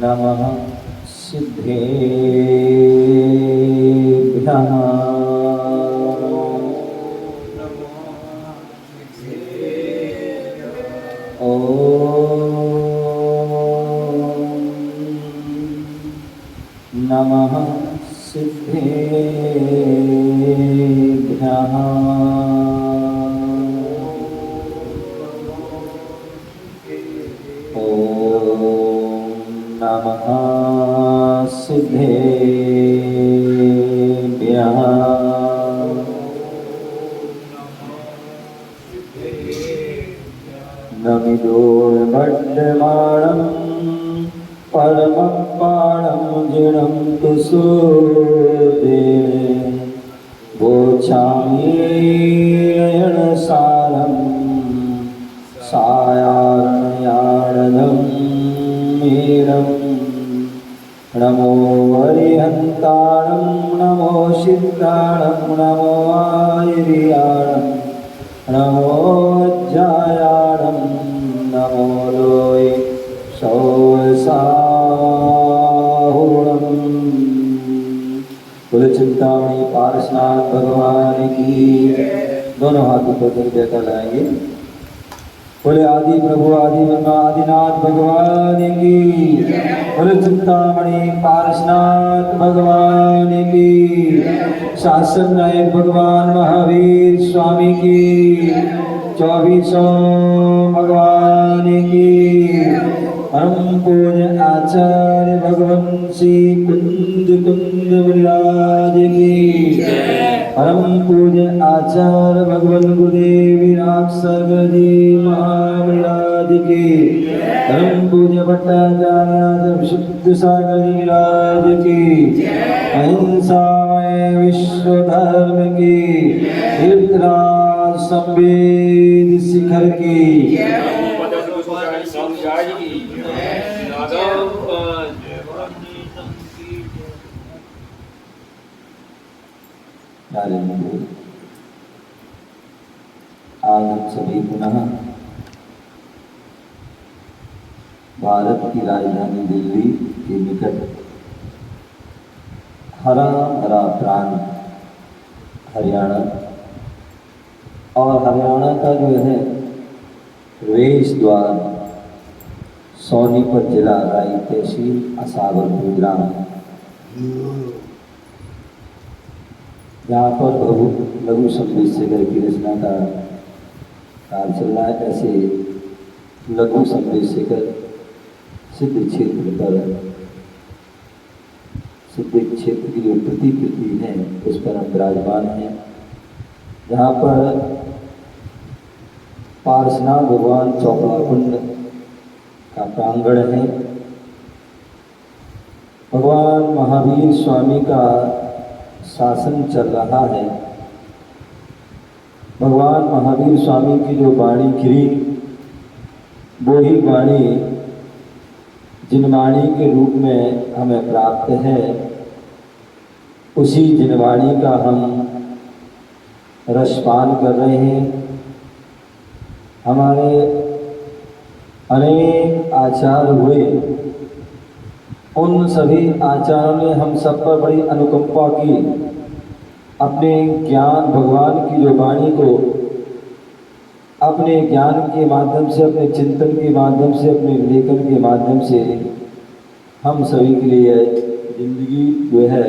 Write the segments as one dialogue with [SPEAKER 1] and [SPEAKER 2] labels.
[SPEAKER 1] नमः सिद्धेभ्यः नमः सिद्धेभ्यः नमः सिद्धेभ्यः नमिदोर्मड्यमाणं परमं पाणं जिणं तु सूते गोच्छामीयणसारं सायारणयाणदं मीरं नमो वरिहन्ताणं नमो सिद्धाणं नमो आयर्याणं नमो ज्यायाणं नमो लोय सौसाहुणं। बोले चिंतामणि पार्श्वनाथ भगवान की। दोनों हाथ ऊपर करके लाएंगे। बोले आदि प्रभु आदि ब्रह्मा आदिनाथ भगवान की। बोले चिंतामणि पार्श्वनाथ भगवान की। शासन नायक भगवान महावीर स्वामी की। 24 भगवान की। परम पूज्य आचार्य भगवान श्री कुंज मुनिराज की। परम पूज्य आचार्य भगवान गुरुदेव विराट जी महाराज की। परम पूज्य भट्टाचार्य शुद्ध सागर जी विराज की। अहिंसामय विश्व धर्म की। तीर्थराज संवेद शिखर की। आज हम सभी पुनः भारत की राजधानी दिल्ली के निकट हरा भरा प्रांत हरियाणा और हरियाणा का जो है प्रवेश द्वार सोनीपत जिला राई तहसील असावरपुर ग्राम, जहाँ पर लघु संदेश शेखर की रचना का कार्य चल रहा है। ऐसे लघु संदेश शेखर सिद्ध क्षेत्र पर सिद्ध क्षेत्र की जो प्रतिकृति है उस पर हम विराजमान हैं, जहाँ पर पार्श्वनाथ भगवान चौपड़ा कुंड का प्रांगण है। भगवान महावीर स्वामी का शासन चल रहा है। भगवान महावीर स्वामी की जो वाणी गिरी वो ही वाणी जिनवाणी के रूप में हमें प्राप्त है। उसी जिनवाणी का हम रसपान कर रहे हैं। हमारे अनेक आचार्य हुए, उन सभी आचार्यों ने हम सब पर बड़ी अनुकंपा की। अपने ज्ञान भगवान की जो वाणी को अपने ज्ञान के माध्यम से, अपने चिंतन के माध्यम से, अपने विवेचन के माध्यम से हम सभी के लिए जिंदगी जो है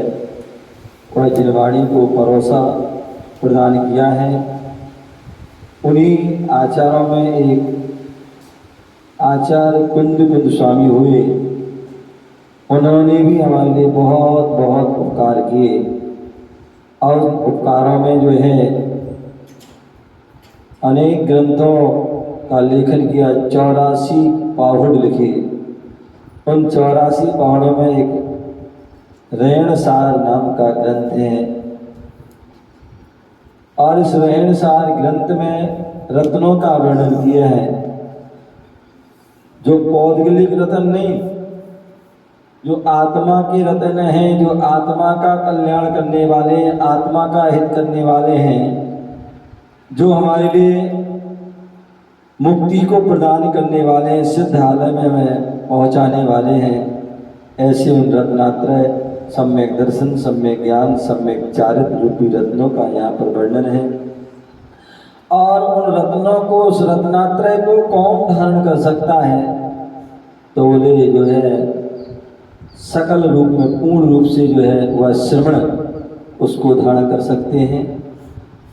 [SPEAKER 1] वह जिनवाणी को परोसा प्रदान किया है। उन्हीं आचार्यों में एक आचार्य कुंज स्वामी हुए। उन्होंने भी हमारे लिए बहुत बहुत उपकार किए और उपकारों में जो है अनेक ग्रंथों का लेखन किया। 84 पाहुड़ लिखे। उन 84 पाहुड़ों में एक रहणसार नाम का ग्रंथ है और इस रहणसार ग्रंथ में रत्नों का वर्णन किया है। जो पौद्गलिक रत्न नहीं, जो आत्मा के रत्न हैं, जो आत्मा का कल्याण करने वाले, आत्मा का हित करने वाले हैं, जो हमारे लिए मुक्ति को प्रदान करने वाले हैं, सिद्धालय में हमें पहुंचाने वाले हैं, ऐसे उन रत्नात्रय सम्यक दर्शन, सम्यक ज्ञान, सम्यक चारित्र रूपी रत्नों का यहाँ पर वर्णन है। और उन रत्नों को, उस रत्नात्रय को कौन धारण कर सकता है? तो बोले जो है सकल रूप में पूर्ण रूप से जो है वह श्रवण उसको धारण कर सकते हैं,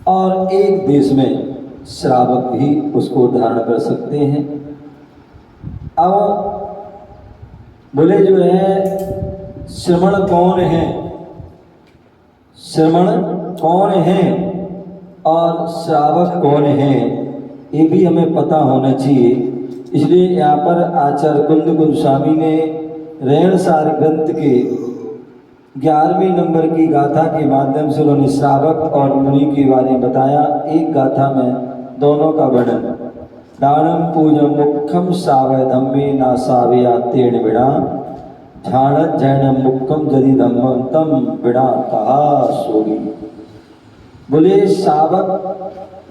[SPEAKER 1] और एक देश में श्रावक भी उसको धारण कर सकते हैं। अब बोले जो है श्रवण कौन है, श्रवण कौन है और श्रावक कौन है, ये भी हमें पता होना चाहिए। इसलिए यहाँ पर आचार्य कुंद गोस्वामी ने रेणसार ग्रंथ के 11वें नंबर की गाथा के माध्यम से उन्होंने श्रावक और मुनि के बारे में बताया। एक गाथा में दोनों का वर्णन, दानम पूजम मुखम सावय धम्मे ना सावया तेण बिना झाणत जैन मुखम जदि धम्मम तम बिना कहा सोगी। बोले सावक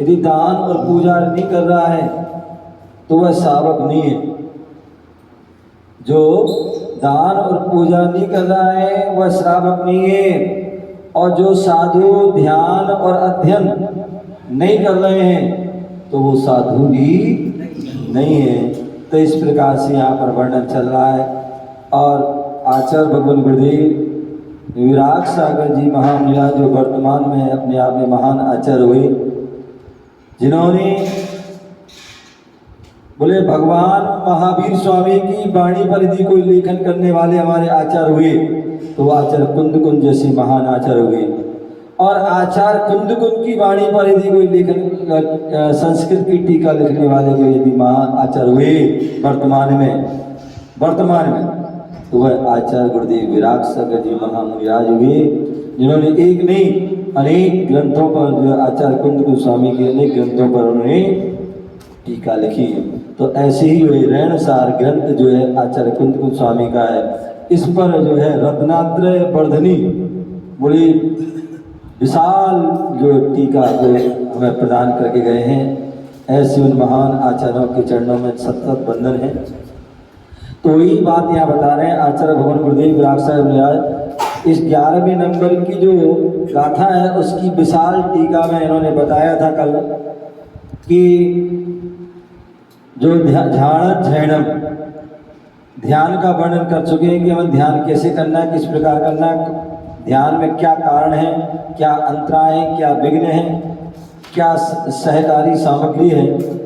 [SPEAKER 1] यदि दान और पूजा नहीं कर रहा है तो वह सावक नहीं है। जो दान और पूजा नहीं कर रहा है वह श्रावक नहीं है। और जो साधु ध्यान और अध्ययन नहीं कर रहे हैं तो वो साधु भी नहीं है। तो इस प्रकार से यहाँ पर वर्णन चल रहा है। और आचार्य भगवान गुरुदेव विराग सागर जी महामुनिया जो वर्तमान में अपने आप में महान आचार्य हुए, जिन्होंने बोले भगवान महावीर स्वामी की वाणी पर यदि कोई लेखन करने वाले हमारे आचार्य हुए तो आचार्य कुंद जैसे महान आचार्य हुए। और आचार्य कुंद की वाणी पर यदि कोई लेखन संस्कृत की टीका लिखने वाले कोई यदि महान आचार्य हुए वर्तमान में तो वह आचार्य गुरुदेव विराग सागर जी महामुनिराज हुए, जिन्होंने एक नहीं अनेक ग्रंथों पर जो आचार्य कुंद गोस्वामी के अनेक ग्रंथों पर उन्होंने टीका लिखी है। तो ऐसे ही वे रेणसार ग्रंथ जो है आचार्य कुंद गोस्वामी का है, इस पर जो है रत्नात्रय वर्धनी बड़ी विशाल जो टीका जो हमें प्रदान करके गए हैं। ऐसे उन महान आचार्यों के चरणों में सतत बंधन है। तो वही बात यहाँ बता रहे हैं आचार्य भगवान गुरुदेव विराग साहब महाराज। इस 11वें नंबर की जो गाथा है उसकी विशाल टीका में इन्होंने बताया था कल कि जो झाणत झैणम ध्यान का वर्णन कर चुके हैं कि हमें ध्यान कैसे करना है, किस प्रकार करना है, ध्यान में क्या कारण है, क्या अंतराय है, क्या विघ्न है, क्या सहकारी सामग्री है,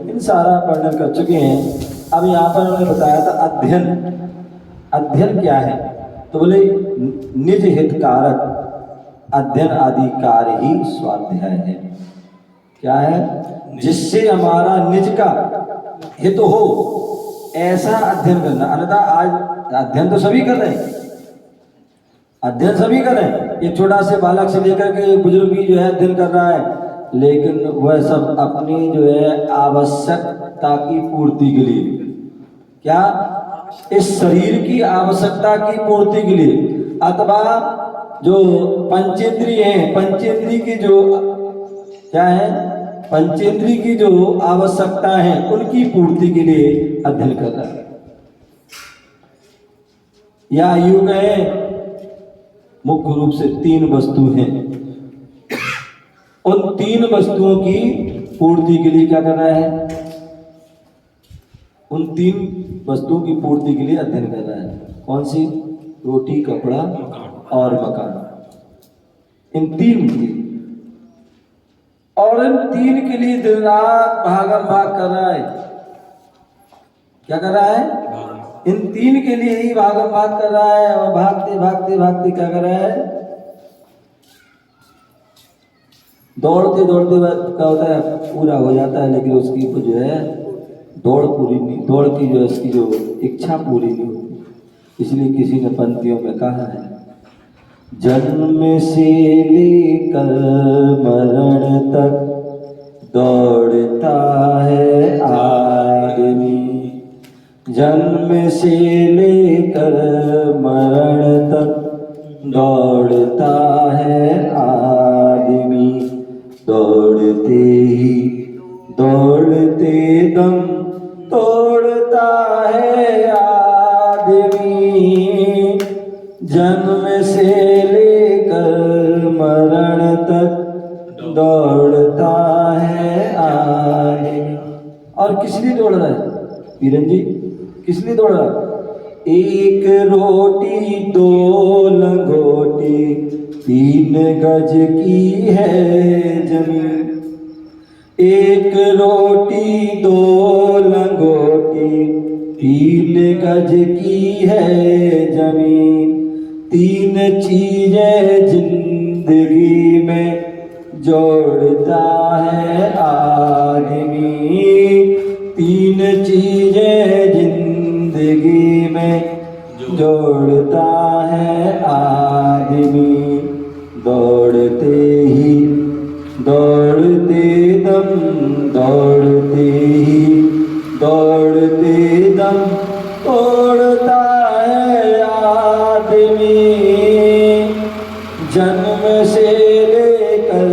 [SPEAKER 1] इन सारा वर्णन कर चुके हैं। अब यहाँ पर उन्होंने बताया था अध्ययन क्या है, तो बोले निज हितकारक अध्ययन आदि कार्य ही स्वाध्याय है। क्या है? जिससे हमारा निज का हित हो ऐसा अध्ययन करना। अन्यथा आज अध्ययन तो सभी कर रहे हैं, अध्ययन सभी कर रहे हैं, एक छोटा से बालक से लेकर के बुजुर्ग भी जो है अध्ययन कर रहा है, लेकिन वह सब अपनी जो है आवश्यकता की पूर्ति के लिए, क्या इस शरीर की आवश्यकता की पूर्ति के लिए, अथवा जो पंचेंद्रिय हैं, पंचेंद्रिय की जो क्या है, पंचेंद्रिय की जो आवश्यकता है उनकी पूर्ति के लिए अध्ययन कर रहा है। या यूं कहे मुख्य रूप से 3 वस्तु हैं, उन 3 वस्तुओं की पूर्ति के लिए क्या कर रहा है, उन 3 वस्तुओं की पूर्ति के लिए अध्ययन कर रहा है। कौन सी? रोटी, कपड़ा और मकान, इन 3 की। और इन 3 के लिए दिन रात भागम भाग कर रहा है। क्या कर रहा है? इन 3 के लिए ही भागम भाग कर रहा है। और भागते भागते भागते क्या कर रहा है? दौड़ते दौड़ते क्या होता है, पूरा हो जाता है, लेकिन उसकी तो जो है दौड़ पूरी नहीं, दौड़ की जो इसकी जो इच्छा पूरी नहीं होती। इसलिए किसी ने पंक्तियों में कहा है, जन्म से लेकर मरण तक दौड़ता है आदमी, जन्म से लेकर मरण तक दौड़ता है आदमी, दौड़ते ही दौड़ते दम तोड़ता है आदमी, जन्म से लेकर मरण तक दौड़ता है आगे। और किस लिए दौड़ रहा है वीरन जी, किस लिए दौड़ रहा है? एक रोटी दो लंगोटी 3 गज की है जमीन। एक रोटी 2 लंगोटी 3 गज की है जमीन। 3 चीजें जिंदगी में जोड़ता है आदमी। 3 चीजें जिंदगी में जोड़ता है आदमी। दौड़ते ही दौड़ते दम, दौड़ते ही दौड़ते दम तोड़ता है आदमी। जन्म से लेकर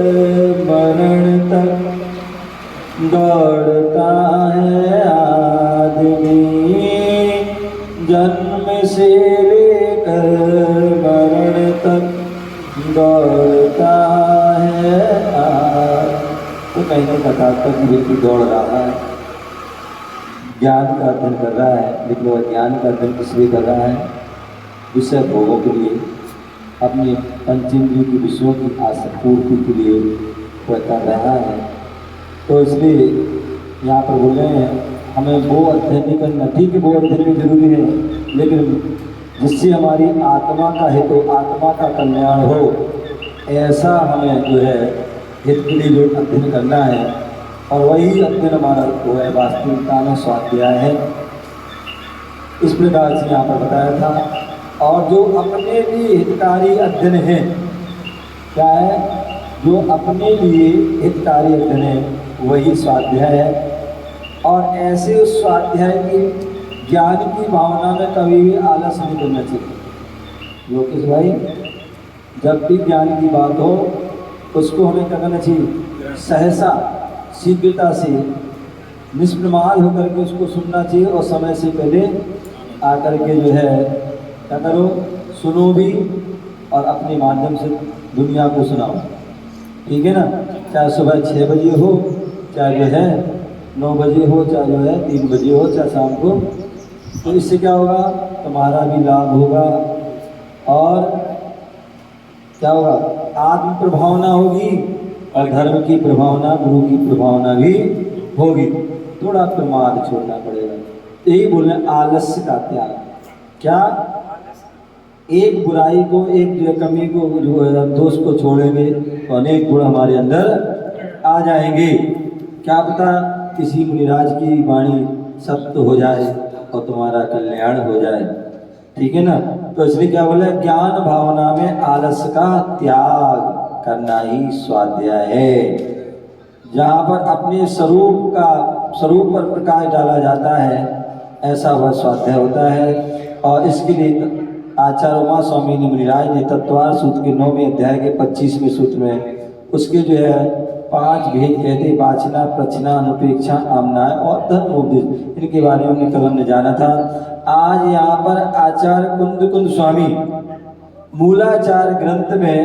[SPEAKER 1] मरण तक दौड़ता है आदमी। जन्म से लेकर मरण तक दौड़ता है तो कहीं नहीं बता तक व्यक्ति दौड़ रहा है, ज्ञान का अध्ययन कर रहा है, लेकिन वह ज्ञान का अध्ययन किस लिए कर रहा है? विषय भोगों के लिए, अपने पंचेंद्रियों की विषयों की पूर्ति के लिए वह कर रहा है। तो इसलिए यहाँ पर बोल रहे हैं हमें वो अध्ययन नहीं करना। ठीक है, वो अध्ययन भी जरूरी है, लेकिन जिससे हमारी आत्मा का हित हो, आत्मा का कल्याण हो, ऐसा हमें जो है हित के लिए जो अध्ययन करना है। और वही अध्ययन हमारा जो है वास्तविकता में स्वाध्याय है। इस प्रकार से यहाँ पर बताया था। और जो अपने लिए हितकारी अध्ययन है, क्या है? जो अपने लिए हितकारी अध्ययन है वही स्वाध्याय है। और ऐसे उस स्वाध्याय की ज्ञान की भावना में कभी भी आलस नहीं करना चाहिए। लोकेश भाई, जब भी ज्ञान की बात हो उसको हमें क्या करना चाहिए? सहसा शीघ्रता से निष्प्रमाद होकर के उसको सुनना चाहिए। और समय से पहले आकर के जो है क्या करो, सुनो भी और अपने माध्यम से दुनिया को सुनाओ। ठीक है ना? चाहे सुबह 6 बजे हो, चाहे जो है 9 बजे हो, चाहे जो है 3 बजे हो, चाहे शाम को। तो इससे क्या होगा? तुम्हारा भी लाभ होगा और क्या होगा? आत्म प्रभावना होगी और धर्म की प्रभावना, गुरु की प्रभावना भी होगी। थोड़ा प्रमाद छोड़ना पड़ेगा। यही बोलना आलस्य का त्याग। क्या? एक बुराई को, एक जो कमी को, जो है दोष को छोड़ेंगे तो अनेक गुण हमारे अंदर आ जाएंगे। क्या पता किसी मुनिराज की वाणी सत्य हो जाए और तुम्हारा कल्याण हो जाए। ठीक है ना? तो इसलिए क्या बोला? ज्ञान भावना में आलस का त्याग करना ही स्वाध्याय है। जहाँ पर अपने स्वरूप पर प्रकाश डाला जाता है, ऐसा वह स्वाध्याय होता है। और इसके लिए आचार्य उमा स्वामी मुनिराज ने तत्वार सूत्र के 9वें अध्याय के 25वें सूत्र में उसके जो है 5 भेद कहते, वाचना, प्रचना, अनुपेक्षा, आमनाय और धर्मोपदेश। इनके बारे में हमने कल हमने जाना था। आज यहाँ पर आचार्य कुंद स्वामी मूलाचार ग्रंथ में,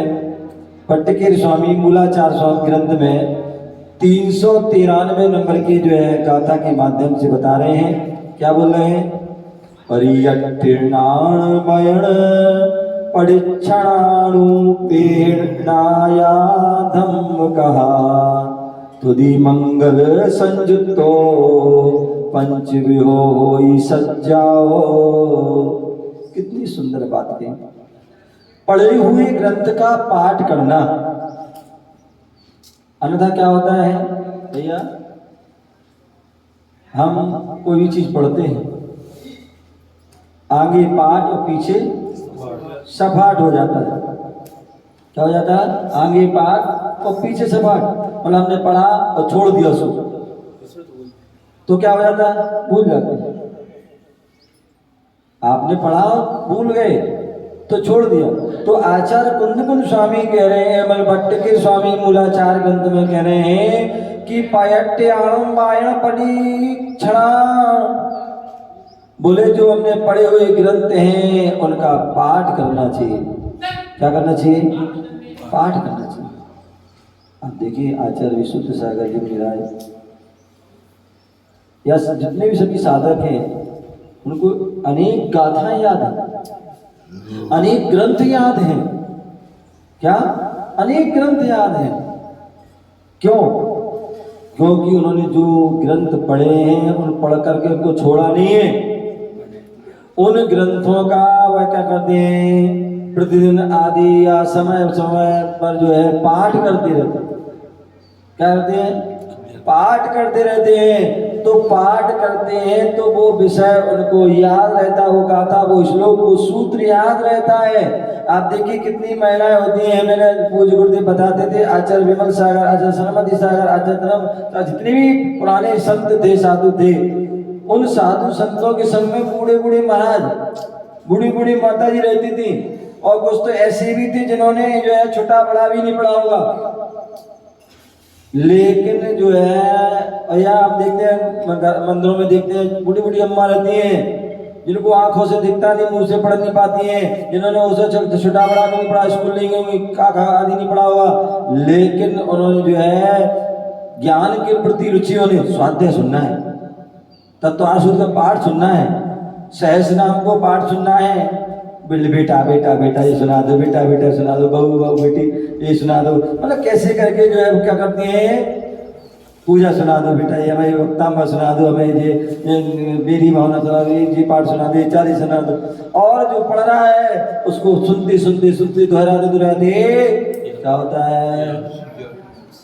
[SPEAKER 1] पट्टकेर स्वामी मूलाचार स्वामी ग्रंथ में 393 नंबर की जो है गाथा के माध्यम से बता रहे हैं। क्या बोल रहे हैं? परियट्टिर्णाण मयण परिक्षणाणुपेणायाधम कहा तुदी मंगल संयुक्तो पंचविहो होई सज्जाओ। कितनी सुंदर बात है। पढ़े हुए ग्रंथ का पाठ करना, अन्यथा क्या होता है भैया? हम कोई भी चीज पढ़ते हैं, आगे पाठ और पीछे सपाट हो जाता है। क्या हो जाता है? आगे पाठ और पीछे सपाट। मतलब हमने पढ़ा और छोड़ दिया उसको, तो क्या हो जाता है? भूल जाते हैं। आपने पढ़ा भूल गए तो छोड़ दिया। तो आचार्य कुंद स्वामी कह रहे हैं, मतलब भट्टकेर स्वामी मूलाचार ग्रंथ में कह रहे हैं कि पायट्याणम वायण परीक्षणा बोले जो हमने पढ़े हुए ग्रंथ हैं उनका पाठ करना चाहिए। क्या करना चाहिए? पाठ करना चाहिए। अब देखिए आचार्य विशुद्ध सागर जी महाराज या जितने भी सभी साधक हैं उनको अनेक गाथाएं याद हैं, अनेक ग्रंथ याद हैं। क्या? अनेक ग्रंथ याद हैं। क्यों? क्योंकि उन्होंने जो ग्रंथ पढ़े हैं उन पढ़ करके उनको छोड़ा नहीं है। उन ग्रंथों का वह क्या करते हैं, प्रतिदिन आदि या समय समय पर जो है पाठ करते रहते हैं। क्या करते हैं? पाठ करते रहते हैं। तो पाठ करते हैं तो वो विषय उनको याद रहता, वो गाथा, वो श्लोक, वो सूत्र याद रहता है। आप देखिए कितनी महिलाएं होती हैं। मेरे पूज्य गुरुदेव बताते थे, आचार्य विमल सागर, आचार्य सरमति सागर, आचार्य धर्म, जितने भी पुराने संत थे, साधु थे, उन साधु संतों के संग में बूढ़े बूढ़े महाराज, बूढ़ी बूढ़ी माता जी रहती थी। और कुछ तो ऐसे भी थे जिन्होंने जो है छोटा बड़ा भी नहीं पढ़ा होगा, लेकिन जो है या आप देखते हैं मंदिरों में देखते हैं बूढ़ी बूढ़ी अम्मा रहती हैं जिनको आंखों से दिखता नहीं, मुंह से पढ़ नहीं पाती हैं, जिन्होंने उसे छोटा बड़ा नहीं पढ़ा, स्कूल नहीं गई, काका आदि नहीं पढ़ा हुआ, लेकिन उन्होंने जो है ज्ञान के प्रति रुचि होने, स्वाध्याय सुनना है, तत्वाशुद्ध का पाठ सुनना है, सहस्र नाम को पाठ सुनना है, बेटा बेटा बेटा ये सुना दो, बेटा बेटा सुना दो, बहू बहू बेटी ये सुना दो, मतलब कैसे करके जो है क्या करती हैं, पूजा सुना दो बेटा, ये हमें वक्तांबा सुना दो, हमें ये बेरी भावना सुना दो, ये पाठ सुना दो, ये चाली सुना दो। और जो पढ़ रहा है उसको सुनते सुनते सुनते दोहराते क्या होता है,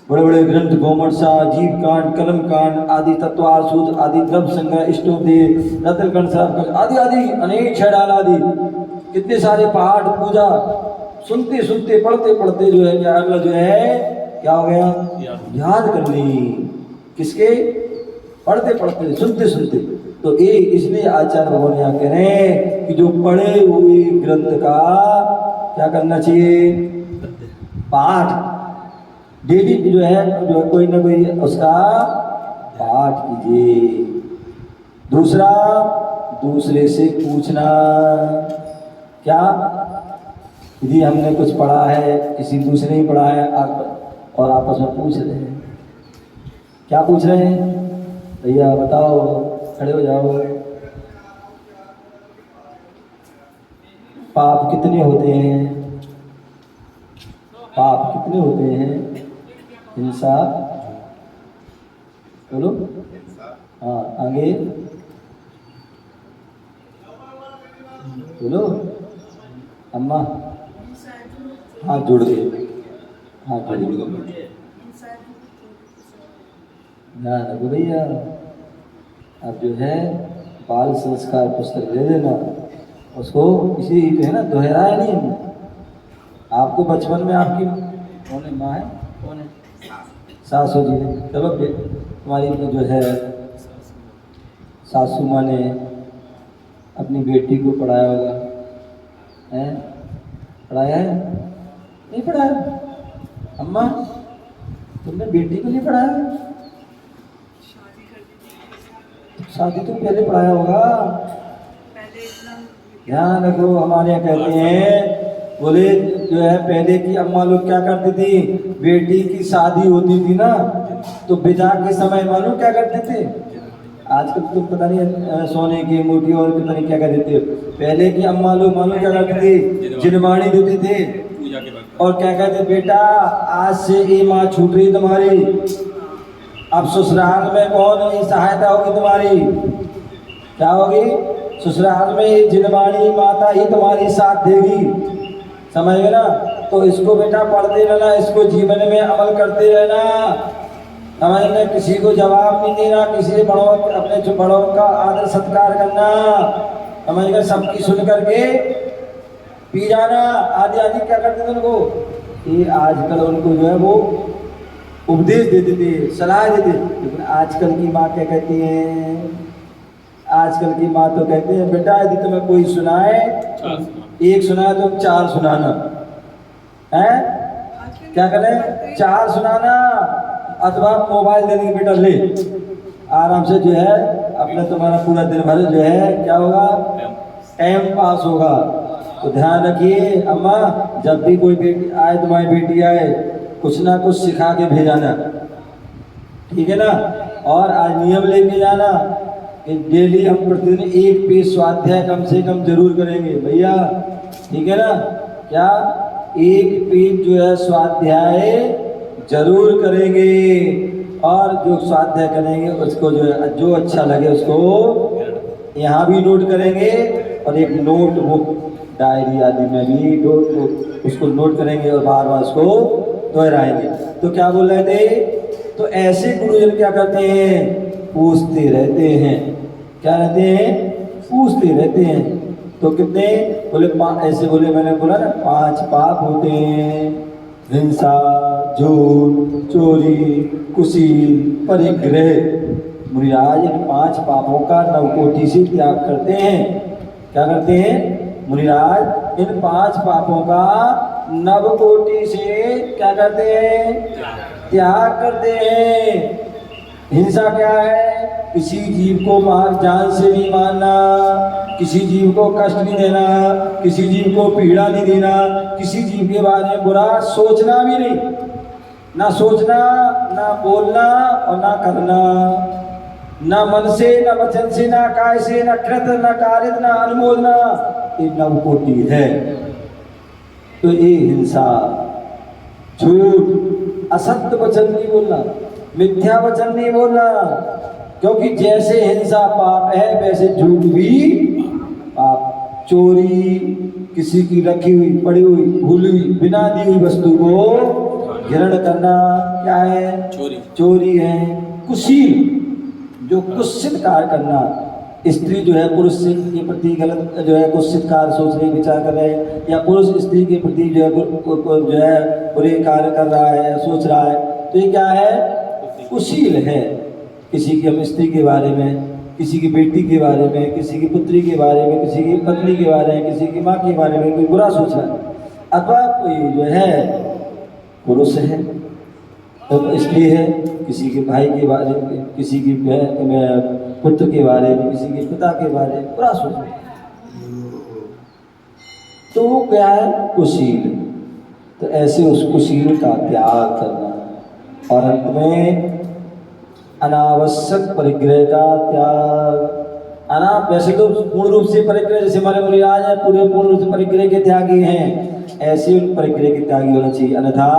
[SPEAKER 1] बड़े बड़े ग्रंथ गोमटसा, जीव कांड, कलम कांड आदि, तत्वार्थ आदि, द्रव्य संग्रह, इष्टोपदे, रत्नकंठ साहब आदि आदि अनेक छेड़ाल आदि कितने सारे पाठ पूजा सुनते सुनते पढ़ते पढ़ते जो है क्या अगला जो है क्या हो गया, याद कर ली। किसके? पढ़ते पढ़ते सुनते सुनते। तो ये इसलिए आचार्य भगवान यहाँ कह रहे हैं कि जो पढ़े हुए ग्रंथ का क्या करना चाहिए, पाठ डेली जो है कोई ना कोई उसका पाठ कीजिए। दूसरा, दूसरे से पूछना। क्या? यदि हमने कुछ पढ़ा है, किसी दूसरे ने पढ़ा है और आपस में पूछ रहे हैं, क्या पूछ रहे हैं? भैया बताओ, खड़े हो जाओ। पाप कितने होते हैं? पाप कितने होते हैं? हिंसा, बोलो। हाँ, आगे बोलो। अम्मा हाथ जोड़ गए, हाथ जोड़ गए। ना रघु भैया, अब जो है बाल संस्कार पुस्तक ले लेना, उसको इसी जो है ना दोहराया नहीं हमने। आपको बचपन में आपकी कौन है, माँ है, कौन है, सासू जी ने, चलो तुम्हारी जो है सासू माँ ने अपनी बेटी को पढ़ाया होगा, हैं? पढ़ाया है? नहीं पढ़ाया? अम्मा तुमने बेटी को नहीं पढ़ाया? शादी तो पहले पढ़ाया होगा। ध्यान रखो, हमारे यहाँ कहते हैं, बोले जो है पहले की अम्मा लोग क्या करती थी, बेटी की शादी होती थी ना तो विदा के समय मालूम क्या करते थे, आजकल तो पता नहीं सोने की अंगूठी और पता नहीं क्या कहते थे, पहले की अम्मा लोग मालूम क्या करते थे, जिनवाणी देते थे और क्या कहते, बेटा आज से ये माँ छूट रही तुम्हारी, अब ससुराल में कौन सहायता होगी तुम्हारी, क्या होगी, ससुराल में जिनवाणी माता ही तुम्हारी साथ देगी, समझ गए ना। तो इसको बेटा पढ़ते रहना, इसको जीवन में अमल करते रहना, समझ में, किसी को जवाब नहीं देना, किसी बड़ों अपने जो बड़ों का आदर सत्कार करना, समझ गए, सबकी सुन करके पी जाना, आदि आदि क्या करते थे उनको, ये आजकल उनको जो है वो उपदेश देते थे, सलाह देते, लेकिन आजकल की माँ क्या कहती है, आजकल की माँ तो कहते हैं बेटा यदि तुम्हें कोई सुनाए, एक सुनाए तो 4 सुनाना है, क्या करें, 4 सुनाना, अथवा मोबाइल दे देंगे बेटा ले आराम से जो है अपना तुम्हारा पूरा दिन भर जो है क्या होगा, टाइम पास होगा। तो ध्यान रखिए अम्मा, जब भी कोई बेटी आए, तुम्हारी बेटी आए, कुछ ना कुछ सिखा के भेजाना, ठीक है ना। और आज नियम लेके जाना कि डेली हम प्रतिदिन 1 पेज स्वाध्याय कम से कम जरूर करेंगे भैया, ठीक है ना। क्या 1 पेज जो है स्वाध्याय जरूर करेंगे, और जो स्वाध्याय करेंगे उसको जो है जो अच्छा लगे उसको यहाँ भी नोट करेंगे, और एक नोट बुक डायरी आदि में भी नोट उसको नोट करेंगे और बार बार उसको दोहराएंगे। तो क्या बोल रहे थे, तो ऐसे गुरुजन क्या करते हैं, पूछते रहते हैं। क्या रहते हैं, पूछते रहते हैं। तो कितने बोले, ऐसे बोले, मैंने बोला ना 5 पाप होते हैं, हिंसा, झूठ, चोरी, कुशील, परिग्रह। मुनिराज इन 5 पापों का नवकोटि से त्याग करते हैं। क्या करते हैं मुनिराज, इन 5 पापों का नवकोटि से क्या करते हैं, त्याग करते हैं। हिंसा क्या है, किसी जीव को मार जान से नहीं मारना, किसी जीव को कष्ट नहीं देना, किसी जीव को पीड़ा नहीं देना, किसी जीव के बारे में बुरा सोचना भी नहीं, ना सोचना, ना बोलना और ना करना, ना मन से, ना वचन से, ना काय से, ना कृत, ना कारित, ना अनुमोदना। ये नवकोटि है। तो ये हिंसा, झूठ, असत्य वचन नहीं बोलना, मिथ्या वचन नहीं बोलना, क्योंकि जैसे हिंसा पाप है वैसे झूठ भी पाप। चोरी, किसी की रखी हुई, पड़ी हुई, भूली हुई, बिना दी हुई वस्तु को ग्रहण करना क्या है, चोरी है। कुशील, जो कुत्सित कार्य करना, स्त्री जो है पुरुष के प्रति गलत जो है कुत्सित कार्य सोच रही, विचार कर रहे हैं, या पुरुष स्त्री के प्रति जो है बुरे कार्य कर रहा है, सोच रहा है, तो ये क्या है, कुशील है। किसी की हम स्त्री के बारे में, किसी की बेटी के बारे में, किसी की पुत्री के बारे में, किसी की पत्नी के बारे में, किसी की माँ के बारे में कोई बुरा सोच रहा है, अथवा कोई जो है पुरुष है तो स्त्री है, किसी के भाई के बारे में, किसी की पुत्र के बारे में, किसी के पिता के बारे में बुरा सोच रहा है, तो वो क्या है, कुशील। तो ऐसे उस कुशील का त्याग करना, और अंत में अनावश्यक परिग्रह का त्याग। वैसे तो पूर्ण रूप से परिग्रह, जैसे हमारे मुनिराज है पूरे पूर्ण रूप से परिग्रह के त्यागी हैं, ऐसे उन परिग्रह के त्यागी होना चाहिए। अन्यथा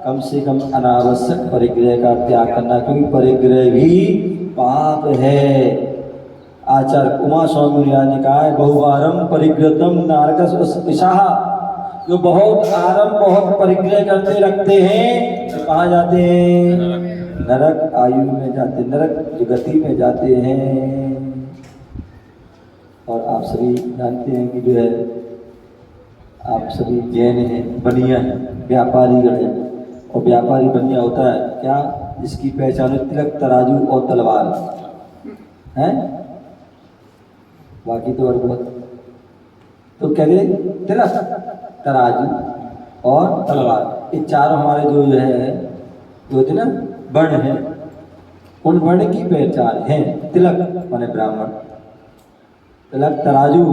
[SPEAKER 1] कम से कम अनावश्यक परिग्रह का त्याग करना, क्योंकि परिग्रह भी पाप है। आचार्य उमा स्वामी मुनिराज ने कहा है, बहुवारम परिग्रतम नारकस विशाह, जो बहुत आरंभ बहुत परिग्रह करते रखते हैं तो कहाँ जाते हैं, नरक आयु में जाते, नरक गति में जाते हैं। और आप सभी जानते हैं कि जो है आप सभी जैन हैं, बनिया हैं, व्यापारी गण हैं, और व्यापारी बनिया होता है क्या, जिसकी पहचान है तिलक, तराजू और तलवार है। बाकी तो और बहुत, तो कहते तिलक, तराजू और तलवार, ये चारों हमारे जो है जो थे ना वर्ण है, उन वर्ण की पहचान है। तिलक माने ब्राह्मण, तिलक तराजू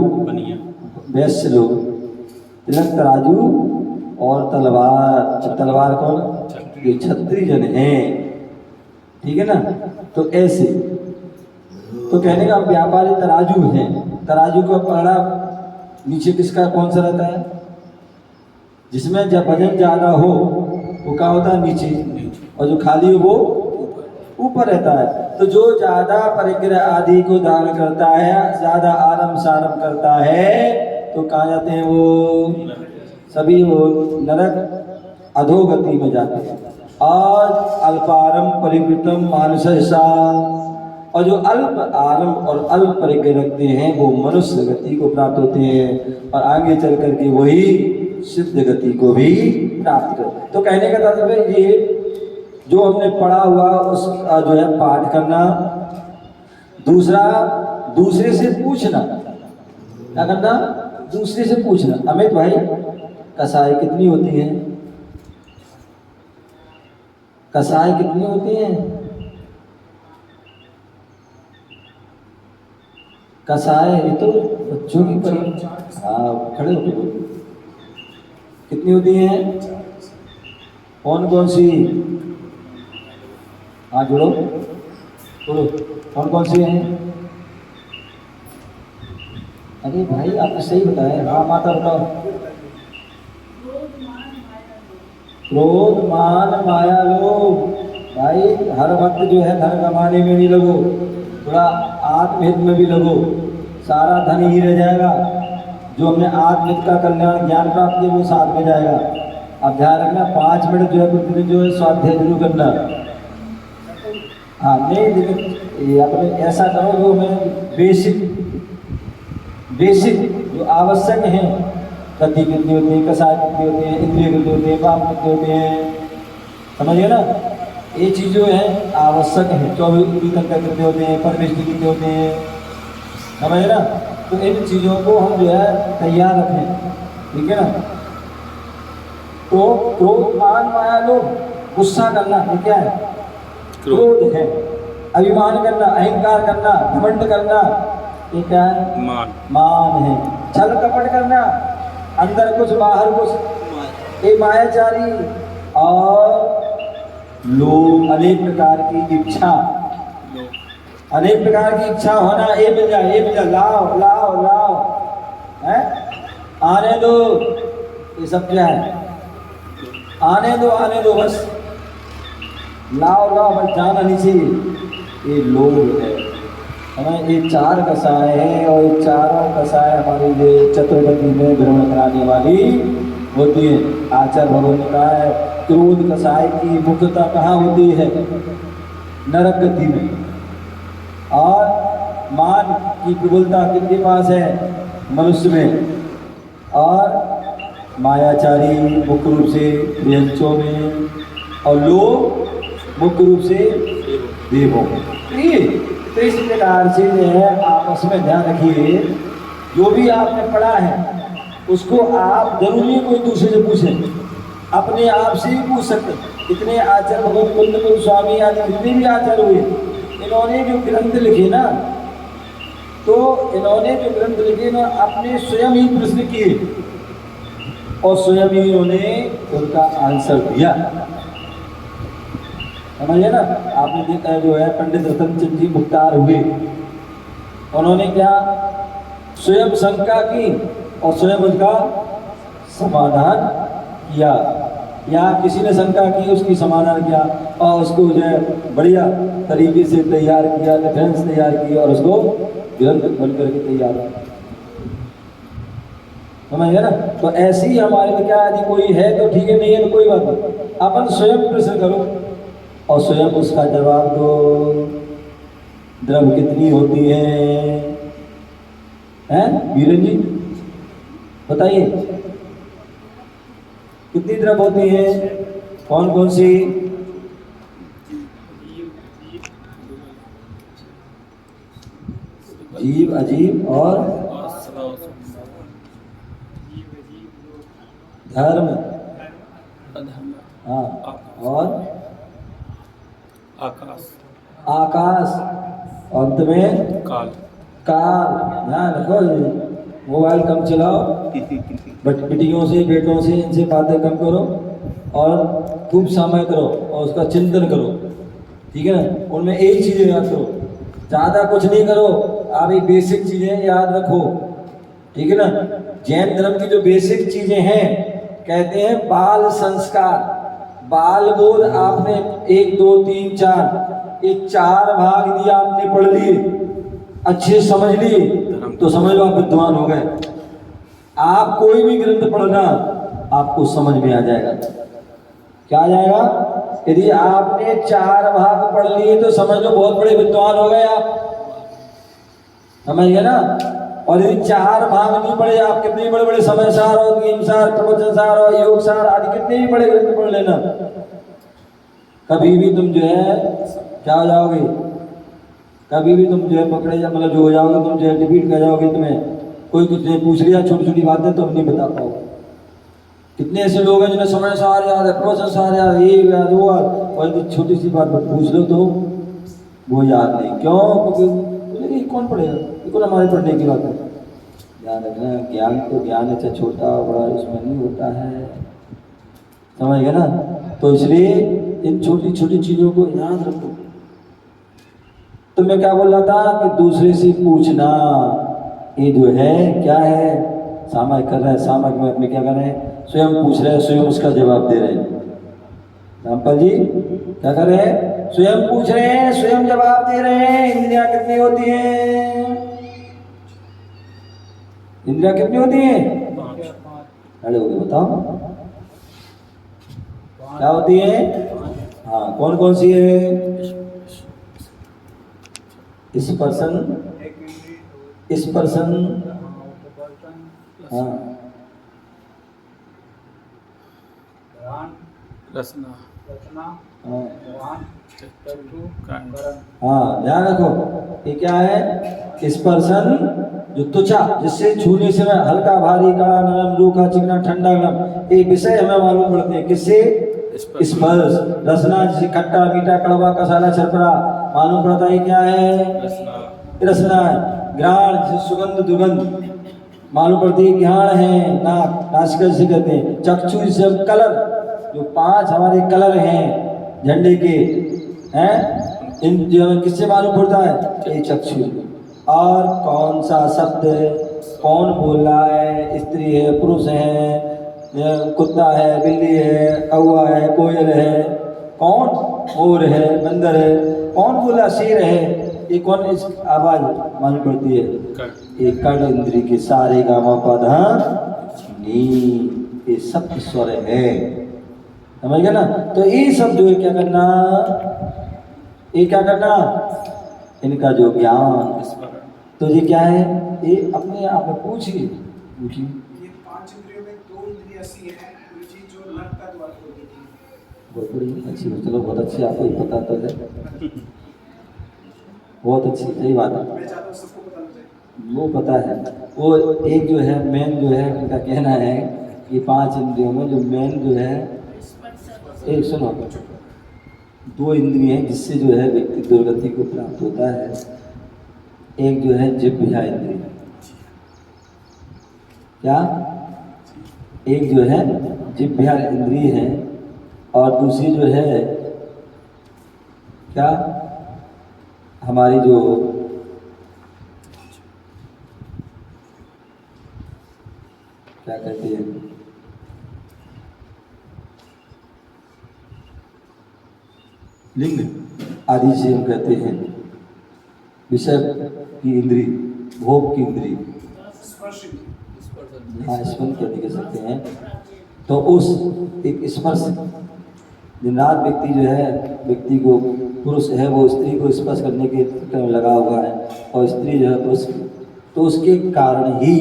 [SPEAKER 1] वैश्य लोग, तिलक तराजू और तलवार, तलवार कौन, ये क्षत्रिय जन हैं, ठीक है ना। तो ऐसे तो कहने का व्यापारी तराजू है, तराजू का पकड़ा नीचे किसका कौन सा रहता है, जिसमें जब वजन ज्यादा हो वो क्या होता है नीचे, और जो खाली हो वो ऊपर रहता है। तो जो ज्यादा परिग्रह आदि को दान करता है, ज्यादा आरम सारम करता है, तो कहाँ जाते हैं वो सभी, वो नरक अधोगति में जाते हैं। और अल्पारम परिवृतम मानुषसा, और जो अल्प आरंभ और अल्प परिग्रह रखते हैं वो मनुष्य गति को प्राप्त होते हैं, और आगे चल करके वही सिद्ध गति को भी प्राप्त करते। तो कहने का तात्पर्य ये, जो हमने पढ़ा हुआ उस जो है पाठ करना, दूसरा दूसरे से पूछना, क्या करना, दूसरे से पूछना। अमित भाई कसाई कितनी होती हैं, कसाई कितनी होती हैं, कसाय, ये तो बच्चों की परी। हाँ खड़े हो गए। कितनी होती हैं? कौन कौन सी? हाँ जुड़ो जुड़ो। कौन कौन सी हैं? अरे भाई आपने सही बताया। हाँ माता बताओ। क्रोध मान माया लोभ। भाई हर वक्त जो है धन कमाने में भी लगो, थोड़ा आत्महित में भी लगो, सारा धन ही रह जाएगा। जो हमने आत्महित का कल्याण ज्ञान प्राप्त किया वो साथ में जाएगा। अब ध्यान रखना 5 मिनट जो है प्रतिदिन जो है स्वाध्याय जरूर करना। हाँ नहीं लेकिन ये अपने ऐसा करो जो हमें बेसिक जो आवश्यक हैं, गति कितनी होती है, कसाय कितनी होती है, इंद्रिय कितनी होती है, पाप कितने होते हैं, समझिए ना। ये चीज़ जो है आवश्यक है। 24 तंत्र कितने होते हैं, परमेश्वर कितने होते हैं, समझिए ना। तो इन चीज़ों को हम जो है तैयार रखें, ठीक है ना। तो क्रोध मान माया लोभ, गुस्सा करना ये क्या है? क्रोध है। अभिमान करना, अहंकार करना, घमंड करना ये क्या है? मान है। छल कपट करना, अंदर कुछ बाहर कुछ, ये मायाचारी। और लोभ, अनेक प्रकार की इच्छा, अनेक प्रकार की इच्छा होना, ये मिल जाए, ये मिल जाए, लाओ लाओ लाओ, है आने दो, ये सब क्या है? आने दो बस, लाओ लाओ बस, जाना नहीं चाहिए, ये लोभ है। हमें ये 4 कसाय हैं और ये चारों कसाय हमारी ये चतुर्गति में भ्रमण कराने वाली होती है। आचार्य भगवान ने कहा है क्रोध कसाय की मुख्यता कहाँ होती है? नरक गति में। और मान की प्रबलता किसके पास है? मनुष्य में। और मायाचारी मुख्य रूप से यंत्रों में, और लोग मुख्य रूप से देवों में। तो इस प्रकार से जो है आपस में ध्यान रखिए, जो भी आपने पढ़ा है उसको आप जरूरी कोई दूसरे से पूछें, अपने आप से ही पूछ सकते। इतने आचार्य भगवत कुंद स्वामी आदि जितने भी आचार्य हुए, इन्होंने जो ग्रंथ लिखे ना, तो इन्होंने जो ग्रंथ लिखे ना अपने स्वयं ही प्रश्न किए और स्वयं ही उन्होंने उनका आंसर दिया, समझिए ना। आपने देखा जो है पंडित रतनचंद जी मुख्तार हुए, उन्होंने क्या स्वयं शंका की और स्वयं उसका समाधान किया, या किसी ने शंका की उसकी समाधान किया और उसको जो है बढ़िया तरीके से तैयार किया, डिफेंस तैयार किया और उसको ग्रंथ बन करके तैयार किया, समझिए ना। तो ऐसे ही हमारे में क्या यदि कोई है तो ठीक है, नहीं है तो कोई बात नहीं, अपन स्वयं प्रश्न करो और स्वयं उसका जवाब दो। द्रव्य कितनी होती है? वीरेन जी बताइए, कितनी द्रव्य होती है? कौन कौन सी? जीव, अजीव और धर्म, हाँ, और आकाश, अंत में काल। ध्यान रखो, मोबाइल कम चलाओ, बेटियों से बेटों से इनसे बातें कम करो और खूब समय करो और उसका चिंतन करो, ठीक है ना। उनमें एक चीज़ें याद करो, ज़्यादा कुछ नहीं करो, आप ये बेसिक चीज़ें याद रखो, ठीक है ना। जैन धर्म की जो बेसिक चीज़ें हैं, कहते हैं बाल संस्कार, बाल बोध। आपने 1 2 3 4 ये 4 भाग दिया, आपने पढ़ लिए, अच्छे समझ लिए, तो समझ लो आप विद्वान हो गए। आप कोई भी ग्रंथ पढ़ना आपको समझ में आ जाएगा। क्या आ जाएगा? यदि आपने 4 भाग पढ़ लिए तो समझ लो बहुत बड़े विद्वान हो गए आप, समझ गए ना। और यदि 4 भाग नहीं पढ़े, आप कितने बड़े बड़े समय सार और गेम सार, प्रवचन सार और योग सार आदि कितने भी बड़े ग्रंथ पढ़ लेना, कभी भी तुम जो है क्या हो जाओगे, कभी भी तुम जो है पकड़े जा, मतलब जो हो जाओगे, तुम जो है डिफीट कर जाओगे। तुम्हें कोई कुछ नहीं पूछ लिया, छोटी छोटी बातें तुम नहीं बता पाओगे। कितने ऐसे लोग हैं जिन्हें समय सार याद है, प्रवचन सार याद, ये याद वो याद, और यदि छोटी सी बात पूछ लो तो वो याद नहीं। क्यों? क्योंकि कौन पढ़ेगा, ये कौन हमारे पढ़ने की बात है। ध्यान रखना, ज्ञान तो ज्ञान है, चाहे छोटा बड़ा उसमें नहीं होता है, समझ गए ना। तो इसलिए इन छोटी छोटी चीज़ों को याद रखो। तो मैं क्या बोल रहा था कि दूसरे से पूछना, ये जो है क्या है, सामयिक कर रहे हैं, सामयिक में अपने क्या कर रहे हैं, स्वयं पूछ रहे हैं, स्वयं उसका जवाब दे रहे हैं। रामपाल जी क्या कर रहे हैं, स्वयं पूछ रहे हैं, स्वयं जवाब दे रहे हैं। इंद्रियां कितनी होती हैं, इंद्रियां कितनी होती हैं, अरे हो गए, बताओ क्या होती है। हाँ, कौन कौन सी है, स्पर्शन, स्पर्शन, हाँ,
[SPEAKER 2] रचना,
[SPEAKER 1] हाँ ध्यान रखो। ये क्या है, स्पर्शन जो त्वचा, जिससे छूने से मैं हल्का भारी काला नरम रूखा चिकना ठंडा गरम, ये विषय हमें मालूम पड़ते हैं किससे, स्पर्श। रसना जिसे खट्टा मीठा कड़वा कसाला छरपरा मालूम पड़ता है, क्या है, रसना है। घ्राण जिसे सुगंध दुर्गंध मालूम पड़ती है, घ्राण है। नाक, नासिका जिसे कहते हैं। चक्षु जिसे कलर, जो 5 हमारे कलर हैं झंडे के हैं, इन जो किससे मालूम पड़ता है, ये चक्षु। और कौन सा शब्द कौन बोल रहा है, स्त्री है, पुरुष है, कुत्ता है, बिल्ली है, कौवा है, कोयल है, कौन, मोर है, बंदर है, कौन बोला, शेर है, ये कौन, इस आवाज मालूम पड़ती है, ये कर्ण इंद्री के सारे गामा पधा नी, ये सप्त स्वर है, समझ गए ना। तो ये सब जो है क्या करना, ये क्या करना, इनका जो ज्ञान, तो ये क्या है, ये अपने आप में पूछिए, पूछिए।
[SPEAKER 3] ये 5 इंद्रियों में 2 इंद्रियां ऐसी हैं जो नर का द्वार होती है।
[SPEAKER 1] बहुत बड़ी अच्छी, चलो बहुत अच्छी, आपको ही पता तो है, बहुत अच्छी, सही बात है,
[SPEAKER 3] मैं चाहता हूं सबको पता लगे।
[SPEAKER 1] वो पता है। वो एक जो है मेन जो है, उनका कहना है कि 5 इंद्रियों में जो मेन जो है, एक सुनो, 2 इंद्रियां हैं जिससे जो है व्यक्ति दुर्गति को प्राप्त होता है। एक जो है जिह्वा इंद्रिय, क्या, एक जो है जिह्वा इंद्रिय है, और दूसरी जो है क्या, हमारी जो क्या कहते हैं, लिंग आदि से हम कहते हैं, विषय की इंद्री, भोग की इंद्री, हाँ स्पर्श कह सकते हैं। तो उस एक स्पर्श, दिन रात व्यक्ति जो है, व्यक्ति को, पुरुष है वो स्त्री को स्पर्श करने के चक्कर में लगा हुआ है, और स्त्री जो है पुरुष, तो उसके कारण ही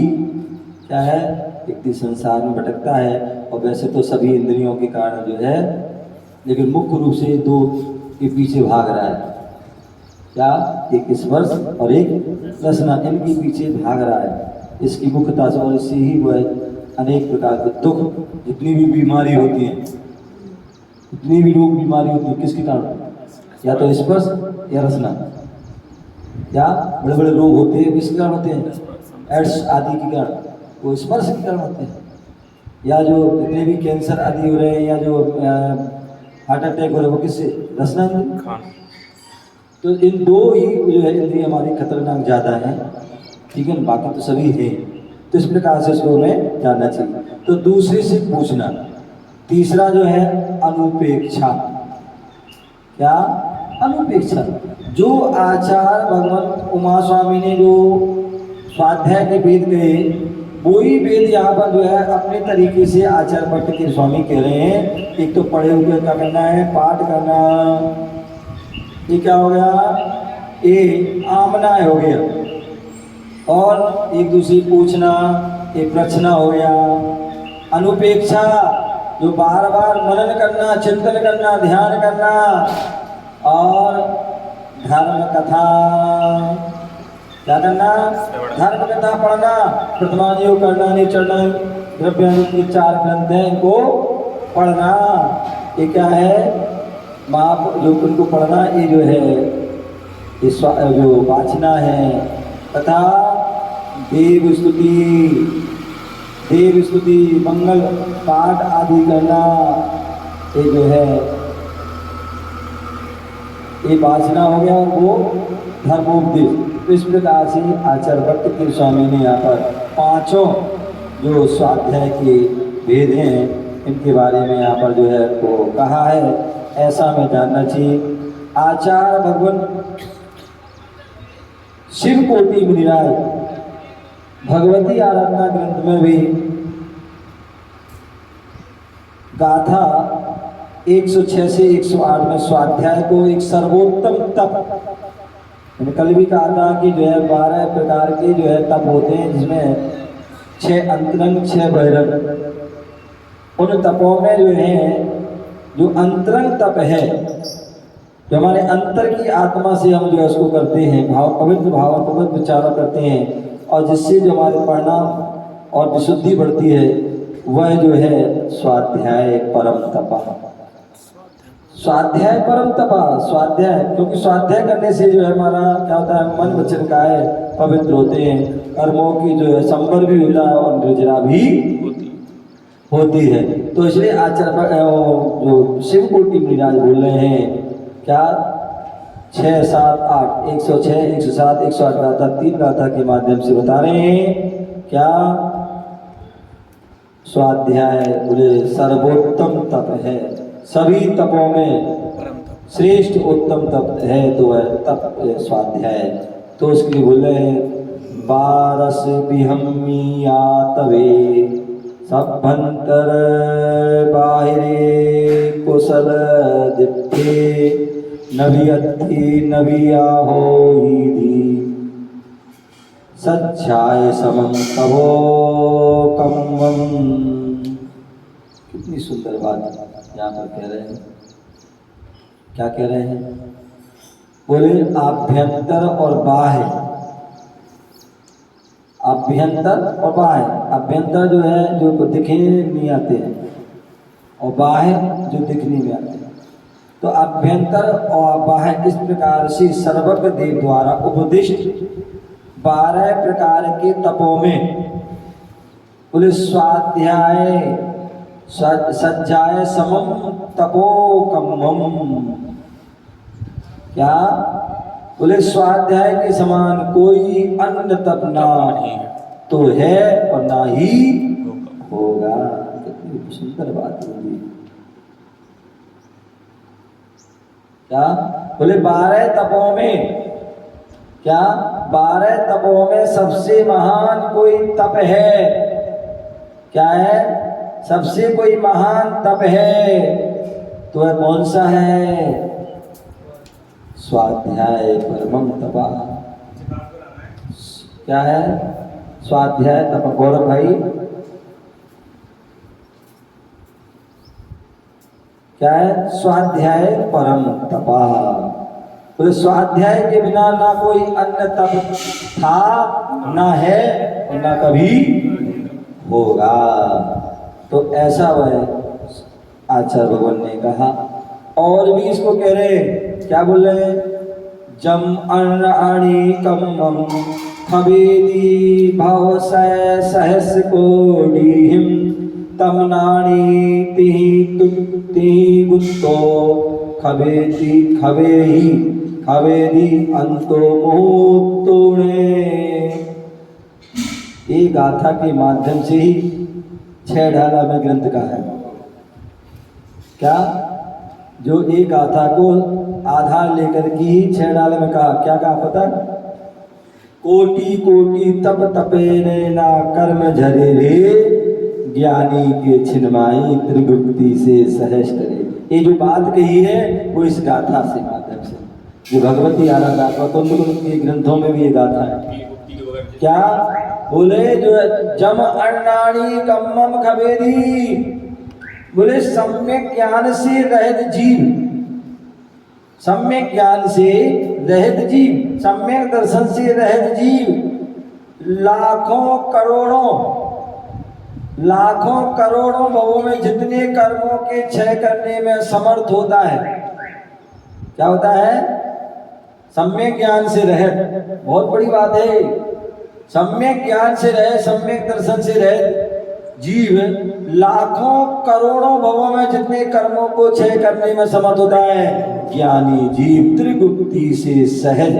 [SPEAKER 1] क्या है, व्यक्ति संसार में भटकता है। और वैसे तो सभी इंद्रियों के कारण जो है, लेकिन मुख्य रूप से 2 के पीछे भाग रहा है, क्या, एक स्पर्श और एक रसना, इनके पीछे भाग रहा है। इसकी मुख्यता से, और इससे ही वह अनेक प्रकार के दुख, जितनी भी बीमारी होती है, जितनी भी रोग बीमारी होती है, किसके कारण, या तो स्पर्श या रसना। क्या बड़े बड़े रोग होते हैं, किसके कारण होते हैं, एड्स आदि के कारण, वो स्पर्श के कारण होते हैं। या जो जितने भी कैंसर आदि हो रहे हैं, या जो हार्ट अटैक हो रहे हैं, वो किससे, रसना। तो इन 2 ही जो है इंद्रिय हमारी खतरनाक ज़्यादा है, ठीक है, बाकी तो सभी हैं। तो इस प्रकार से इसको हमें जानना चाहिए। तो दूसरे से पूछना। तीसरा जो है अनुपेक्षा, क्या, अनुपेक्षा। जो आचार भगवान उमा स्वामी ने जो स्वाध्याय के वेद कहे, वही वेद यहाँ पर जो है अपने तरीके से आचार्य भट्ट के स्वामी कह रहे हैं। एक तो पढ़े हुए क्या करना है, पाठ करना, ये क्या हो गया, ये आमना हो गया, और एक दूसरे पूछना, एक प्रश्न हो गया। अनुपेक्षा, जो बार बार मनन करना, चिंतन करना, ध्यान करना, और धर्म कथा, क्या करना, धर्म कथा पढ़ना, प्रथमानियोग करना, निचरना, द्रव्यानि के 4 ग्रंथ हैं, इनको पढ़ना। ये क्या है, माप जो उनको पढ़ना, ये जो है, ये जो वाचना है, तथा देव स्तुति मंगल पाठ आदि करना, ये जो है ये वासना हो गया और वो धर्मोपदेश। इस प्रकार से आचार्य भट्ट के स्वामी ने यहाँ पर पांचों जो स्वाध्याय के भेद हैं इनके बारे में यहाँ पर जो है वो कहा है। ऐसा हमें जानना चाहिए। आचार्य भगवान शिव कोटि मुनिराज भगवती आराधना ग्रंथ में भी गाथा 106 से 108 में स्वाध्याय को एक सर्वोत्तम तप, मैंने कल भी कहा था कि जो है 12 प्रकार के जो है तप होते हैं, जिसमें 6 अंतरंग 6 बहिरंग। उन तपों में जो है जो अंतरंग तप है, जो हमारे अंतर की आत्मा से हम जो है उसको करते हैं, पवित्र विचार करते हैं, और जिससे जो हमारे परिणाम और विशुद्धि बढ़ती है, वह जो है स्वाध्याय परम तपा। स्वाध्याय परम तपा, स्वाध्याय, क्योंकि स्वाध्याय करने से जो है हमारा क्या होता है, मन वचन काया पवित्र होते हैं, कर्मों की जो है संवर भी होता है और निर्जरा भी होती है। तो इसलिए आचार्य जो शिव कोटि मुनिराज बोल रहे हैं क्या 6, 7, 8, 106, 107, 108 गाथा, 3 गाथा के माध्यम से बता रहे हैं क्या स्वाध्याय बोले सर्वोत्तम तप है, सभी तपों में श्रेष्ठ उत्तम तप है, तो वह तप स्वाध्याय। तो उसके लिए बोले हैं 12 बिहम्मी आतवे सभंतर बाहिरे कुशल दिप्ते नवियत्थि नविया हो सज्जाय समम तवो कम्मम। कितनी सुंदर बात यहाँ पर कह रहे हैं। क्या कह रहे हैं? बोले आभ्यंतर और बाह्य, आभ्यंतर और बाह्य। आभ्यंतर जो है जो दिखने नहीं आते हैं, और बाह्य जो दिखने में आते हैं। तो आभ्यंतर और बाह्य इस प्रकार से सर्वज्ञ देव द्वारा उपदिष्ट 12 प्रकार के तपों में बोले स्वाध्याय सज्जाय समम तपो कम्मम। क्या बोले स्वाध्याय के समान कोई अन्य तप ना तो है और ना ही होगा। कितनी सुंदर बात होगी। क्या बोले 12 तपों में, क्या 12 तपों में सबसे महान कोई तप है? क्या है? सबसे कोई महान तप है, तो वह कौन सा है? स्वाध्याय परमं तपा। क्या है? स्वाध्याय तप। गौरव भाई क्या है? स्वाध्याय परम तपा। तो स्वाध्याय के बिना ना कोई अन्य तप था, ना है और ना कभी होगा। तो ऐसा वह आचार्य भगवान ने कहा। और भी इसको कह रहे, क्या बोल रहे हैं? जम अण्णाणि कम्मम खवेदी भव सहस कोडिहिम तमनाणि तिहि गुत्तो खवेदी अंतो मुहूर्तोणे। ये गाथा के माध्यम से ही 6 ढाला में ग्रंथ का है। क्या जो एक गाथा को आधार लेकर के ही 6 ढाले में कहा। क्या कहा पता? कोटि कोटि तप तपे ना कर्म झरे रे ज्ञानी के छिन्माई त्रिगुप्ति से सहस्त्र। ये जो बात कही है वो इस गाथा से माध्यम से, जो भगवती आराधना के ग्रंथों में भी ये गाथा है। क्या बोले? जो जम अण्णाणि कम्मम खवेदी, बोले सम्यक ज्ञान से रहित जीव, सम्यक ज्ञान से रहित जीव, सम्यक दर्शन से रहित जीव लाखों करोड़ों भवों में जितने कर्मों के क्षय करने में समर्थ होता है। क्या होता है? सम्यक ज्ञान से रहित। बहुत बड़ी बात है। सम्यक ज्ञान से रहे, सम्यक दर्शन से रहे जीव लाखों करोड़ों भवों में जितने कर्मों को क्षय करने में समर्थ होता है, ज्ञानी जीव त्रिगुप्ति से सहज,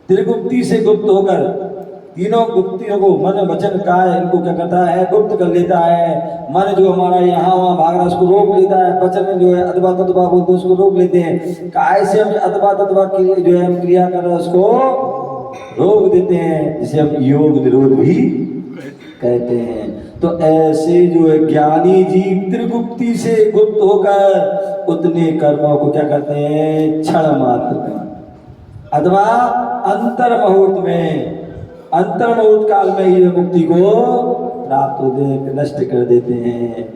[SPEAKER 1] त्रिगुप्ति से गुप्त होकर तीनों गुप्तियों को मन वचन काय इनको क्या करता है, गुप्त कर लेता है। मन जो हमारा यहाँ वहाँ भाग रहा उसको रोक लेता है, वचन जो है अथवा तत्वा बोलते हैं उसको रोक लेते हैं, काय से हम अथवा तत्वा जो है हम क्रिया कर रहे हैं उसको रोक देते हैं, जिसे हम योग निरोध भी कहते हैं। तो ऐसे जो है ज्ञानी जीव त्रिगुप्ति से गुप्त होकर उतने कर्मों को क्या करते हैं, क्षण मात्र में अथवा अंतर मुहूर्त में, अंतर मुहूर्त काल में ही मुक्ति को प्राप्त होते नष्ट कर देते हैं।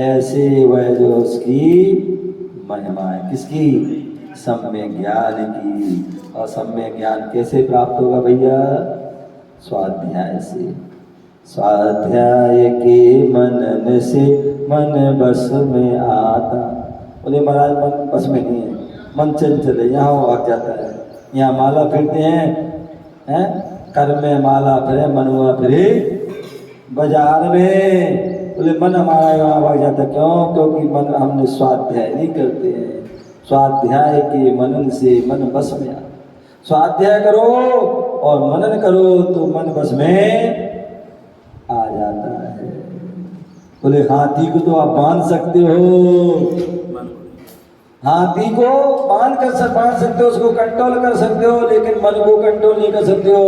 [SPEAKER 1] ऐसे वह जो उसकी महिमा है, किसकी, सम्यक ज्ञान की। और सम्यक ज्ञान कैसे प्राप्त होगा भैया, स्वाध्याय से। स्वाध्याय के मनन से मन बस में आता। बोले महाराज मन बस में नहीं है, मन चंचल है, यहाँ भाग जाता है, यहाँ माला फिरते हैं, कर में माला फिरे मनुआ फिरे बाजार में। बोले मन हमारा यहाँ भाग जाता, क्यों, क्योंकि मन हमने स्वाध्याय नहीं करते हैं। स्वाध्याय के मनन से मन बस में आ, स्वाध्याय करो और मनन करो तो मन बस में आ जाता है। बोले हाथी को तो आप बांध सकते हो, हाथी को बांध सकते हो, उसको कंट्रोल कर सकते हो, लेकिन मन को कंट्रोल नहीं कर सकते हो।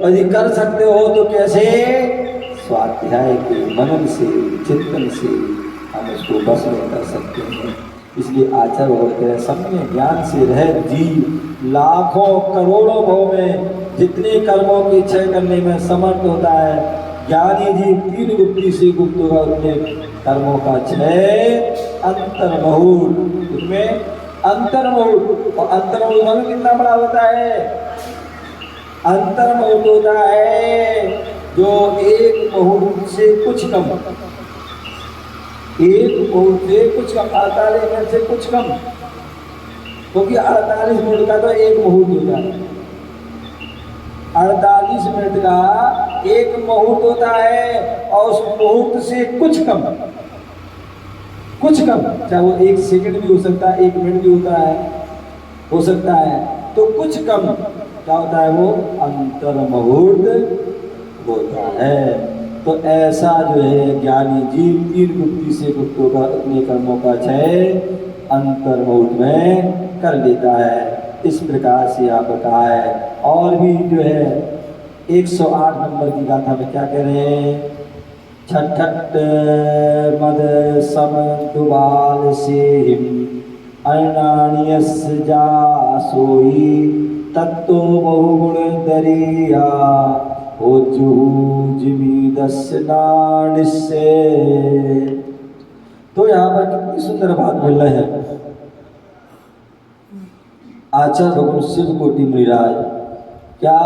[SPEAKER 1] यदि कर सकते हो तो कैसे, स्वाध्याय के मनन से चिंतन से हम उसको बस में कर सकते हैं। इसलिए आचार्य बोलते हैं सम्यक ज्ञान से रह जीव लाखों करोड़ों भाव में जितने कर्मों की क्षय करने में समर्थ होता है, ज्ञानी जीव तीन गुप्ति से गुप्त होगा उतने कर्मों का क्षय अंतर मुहूर्त, उसमें अंतर मुहूर्त। और अंतर मुहूर्त कितना बड़ा होता है, अंतर मुहूर्त होता है जो एक मुहूर्त से कुछ कम, एक मुहूर्त से कुछ कम, 48 मिनट से कुछ कम, क्योंकि 48 मिनट का तो एक मुहूर्त होता है, 48 मिनट का एक मुहूर्त होता है। और उस मुहूर्त से कुछ कम, कुछ कम, चाहे वो 1 सेकंड भी हो सकता है, 1 मिनट भी होता है, हो सकता है, तो कुछ कम क्या होता है, वो अंतर मुहूर्त होता है। तो ऐसा जो है ज्ञानी जीव तीन गुप्ति से गुप्तों का अपने कर्मों का क्षय अंतर मुहूर्त में कर लेता है। इस प्रकार से आप कहा है। और भी जो है 108 नंबर की गाथा में क्या कह रहे हैं, छठट मद सम दुबाल से अर्णाणियस जा सोई तत्तो बहुगुण दरिया हो जिमी दस्नान से। तो यहाँ पर कितनी सुंदर बात बोल रहे हैं आचार्य भगवान शिव कोटि मुनिराज। क्या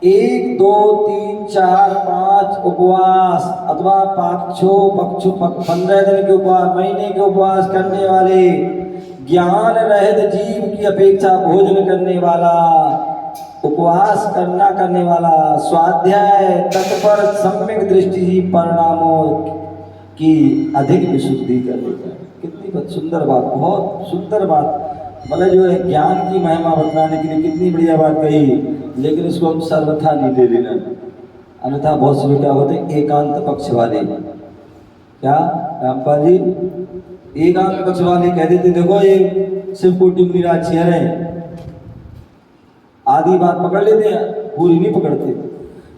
[SPEAKER 1] 1 2 3 4 5 उपवास अथवा 15 दिन के उपवास, महीने के उपवास करने वाले, ज्ञान रहित जीव की अपेक्षा भोजन करने वाला, उपवास करने वाला, स्वाध्याय तत्पर सम्यक दृष्टि परिणामों की अधिक विशुद्धि कर देता है। कितनी सुंदर बात, बहुत सुंदर बात, मतलब जो है ज्ञान की महिमा बतलाने के लिए कितनी बढ़िया बात कही। लेकिन इसको हम सर्वथा नहीं ले लेना, अन्यथा बहुत से क्या होते हैं एकांत पक्ष वाले। क्या रामपाल जी, एकांत पक्ष वाले कह देते देखो ये शिव कोटि मुनिराज जी हैं, आधी बात पकड़ लेते हैं, पूरी नहीं पकड़ते।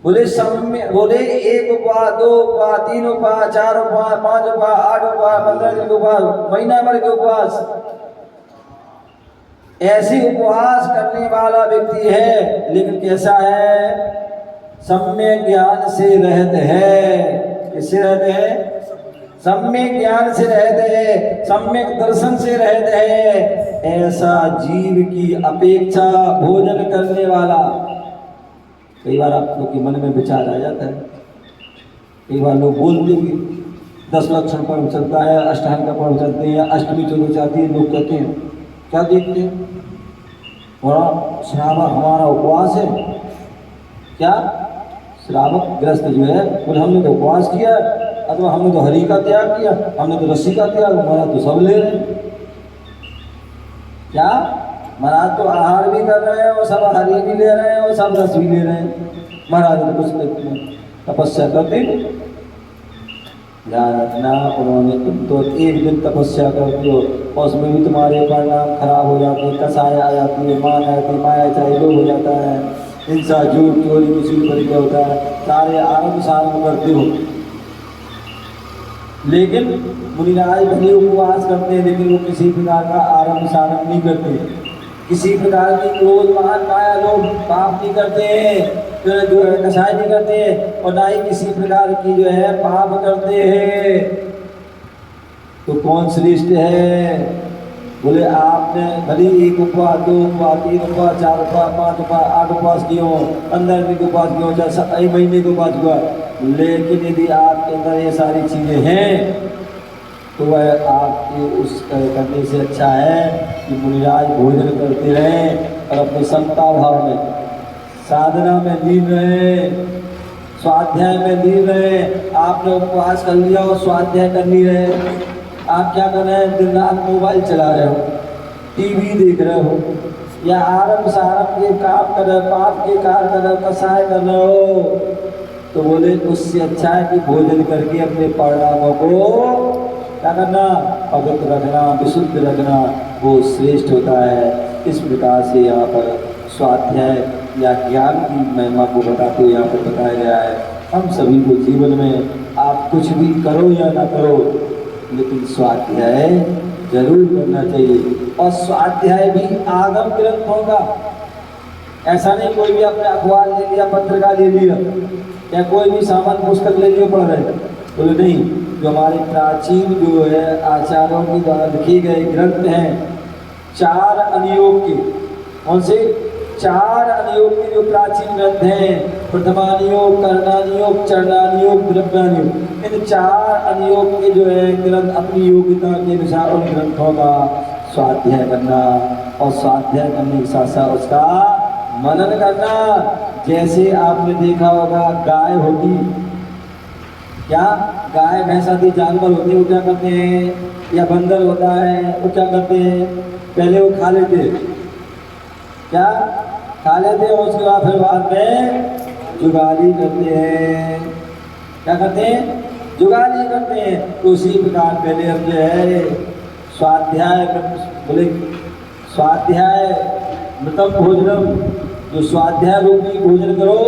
[SPEAKER 1] बोले सम्य, बोले 1 उपवास 2 उपवास 3 उपवास 4 उपवास 5 उपवास 8 उपवास 15 दिन के उपवास, महीना भर के उपवास, ऐसे उपवास करने वाला व्यक्ति है। लेकिन कैसा है, सम्यक ज्ञान से रहते हैं। किससे रहते हैं, सम्यक ज्ञान से रहते हैं, सम्यक दर्शन से रहते हैं। ऐसा जीव की अपेक्षा भोजन करने वाला। कई बार आप लोग के मन में विचार आ जाता है, कई बार लोग बोलते भी 10 लक्षण पर्व चलता है, अष्टांग का पर्व चलते हैं, अष्टमी चतुर्थी आती है, लोग कहते हैं क्या देखते हैं, बड़ा श्रावण हमारा उपवास है, क्या श्रावक ग्रस्त जो है बोले हमने तो उपवास किया अथवा हमने तो हरि का त्याग किया, हमने तो रस्सी का त्याग, महाराज तो सब ले रहे हैं। क्या महाराज तो आहार भी कर रहे हैं और सब हरि भी ले रहे हैं और सब रस भी ले रहे हैं, महाराज तो कुछ तपस्या करते ध्यान रखना। उन्होंने तुम तो एक दिन तपस्या करते हो और उसमें भी तुम्हारे परिणाम खराब हो जाते हैं, कसाय आ जाती है, मान आती है, माया चाहे लोग हो जाता है, हिंसा झूठ चोरी किसी पर क्या होता है, सारे आरंभ सारंभ करते हो। लेकिन मुनिराज भले उपवास करते हैं लेकिन वो किसी प्रकार का आरंभ सारंभ नहीं करते, किसी प्रकार की क्रोध मान माया लोग पाप नहीं करते हैं, जो है कसाय नहीं करते हैं और ना ही किसी प्रकार की जो है पाप करते हैं। तो कौन श्रेष्ठ है? बोले आपने भले एक उपवास, दो उपवास, तीन उपवास, चार उपवास, पांच उपवास, 8 उपवास किए हो, 15 दिन के उपवास किए हो, चाहे 1 महीने के उपवास हुआ, लेकिन यदि आपके अंदर ये सारी चीजें हैं तो वह आपके उस करने से अच्छा है कि मुनिराज भोजन करते रहें और अपने समता भाव में साधना में लीन रहे, स्वाध्याय में लीन रहे। आपने उपवास कर लिया और स्वाध्याय कर नहीं रहे, आप क्या कर रहे हैं? दिन रात मोबाइल चला रहे हो, टीवी देख रहे हो, या आरंभ सारंभ के काम कर रहे हो, पाप के कार्य कर रहे हो, कसाय कर रहे हो, तो बोले उससे अच्छा है कि भोजन करके अपने परिणामों को क्या करना? पवित्र रखना, विशुद्ध रखना, वो श्रेष्ठ होता है। इस प्रकार से यहाँ पर स्वाध्याय या ज्ञान की महिमा को बताते हुए यहाँ पर बताया गया है। हम सभी को जीवन में आप कुछ भी करो या ना करो लेकिन स्वाध्याय जरूर करना चाहिए, और स्वाध्याय भी आगम ग्रंथों का। ऐसा नहीं कोई भी अपने अखबार ले लिया, पत्रिका ले लिया या कोई भी सामान पुस्तक ले लिया पढ़ रहे, बोले नहीं, जो हमारे प्राचीन जो है आचार्यों के द्वारा लिखे गए ग्रंथ हैं 4 अनियोग के, कौन से 4 अनियोग के जो प्राचीन ग्रंथ हैं, प्रथमानियोग, करणानियोग, चरणानियोग, द्रव्यानियोग, इन 4 अनियोग के जो है ग्रंथ अपनी योग्यता के अनुसार उन ग्रंथों का स्वाध्याय करना, और स्वाध्याय करने के साथ साथ उसका मनन करना। जैसे आपने देखा होगा गाय होती, क्या गाय भैंस आदि जानवर होते हैं, वो क्या करते हैं, या बंदर होता है वो क्या करते हैं, पहले वो खा लेते, क्या खा लेते हैं, उसके बाद फिर बाद में जुगाली करते हैं, क्या करते हैं, जुगाली करते हैं। तो उसी प्रकार पहले हम जो है स्वाध्याय, बोले स्वाध्याय मृतम भोजनम, जो स्वाध्याय रूपी भोजन करो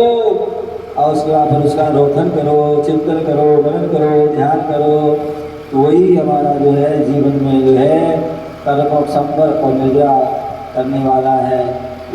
[SPEAKER 1] और उसके बाद फिर उसका रोधन करो, चिंतन करो, मनन करो, ध्यान करो, तो वही हमारा जो है जीवन में जो है कर्म संपर्क और निर्वाह करने वाला है,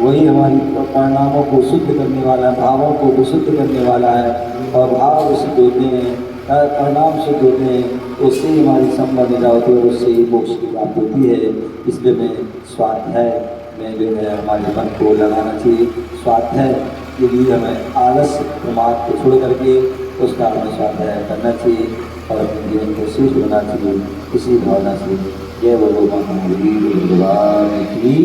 [SPEAKER 1] वही हमारी परिणामों को शुद्ध करने वाला है, भावों को विशुद्ध करने वाला है, और भाव विशुद्ध होते हैं, परिणाम शुद्ध होते हैं, उससे ही हमारी संबंधित होती है और उससे ही मोक्ष की प्राप्ति होती है। इसलिए मैं स्वाध्याय में जो है हमारे मन को लगाना चाहिए। स्वाध्याय के लिए हमें आलस्य प्रमाद को छोड़ करके उसका हमें स्वाध्याय करना चाहिए और अपने जीवन को श्रेष्ठ बनाना चाहिए। इसी भावना से जय बोलो भगवान की